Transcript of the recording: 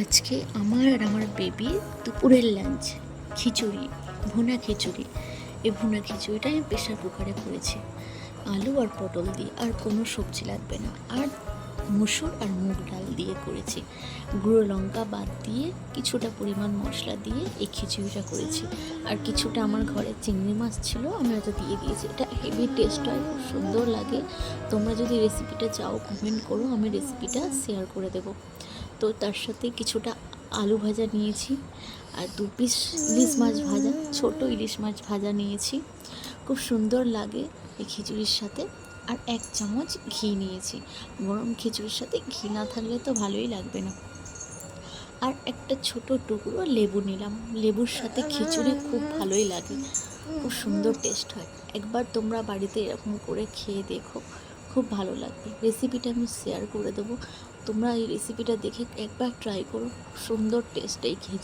আজকে আমার আর আমার বেবির দুপুরের লাঞ্চ খিচুড়ি, ভুনা খিচুড়ি। এই ভুনা খিচুড়িটা আমি প্রেশার কুকারে করেছি আলু আর পটল দিয়ে, আর কোনো সবজি লাগবে না। আর মুসুর আর মুগ ডাল দিয়ে করেছি, গুঁড়ো লঙ্কা বাদ দিয়ে কিছুটা পরিমাণ মশলা দিয়ে এই খিচুড়িটা করেছি। আর কিছুটা আমার ঘরে চিংড়ি মাছ ছিল, আমি হয়তো দিয়ে দিয়েছি। এটা হেভি টেস্ট হয়, খুব সুন্দর লাগে। তোমরা যদি রেসিপিটা চাও কমেন্ট করো, আমি রেসিপিটা শেয়ার করে দেবো। তো তার সাথে কিছুটা আলু ভাজা নিয়েছি, আর 2 পিস ইলিশ মাছ ভাজা, ছোট ইলিশ মাছ ভাজা নিয়েছি। খুব সুন্দর লাগে এই খিচুড়ির সাথে। আর 1 চামচ ঘি নিয়েছি, গরম খিচুড়ির সাথে ঘি না থাকলে তো ভালোই লাগবে না। আর একটা ছোট টুকরো লেবু নিলাম, লেবুর সাথে খিচুড়ি খুব ভালোই লাগে, খুব সুন্দর টেস্ট হয়। একবার তোমরা বাড়িতে এরকম করে খেয়ে দেখো, খুব ভালো লাগবে। রেসিপিটা আমি শেয়ার করে দেবো, তোমরা এই রেসিপিটা দেখে একবার ট্রাই করো, খুব সুন্দর টেস্ট এই খিচুড়ি।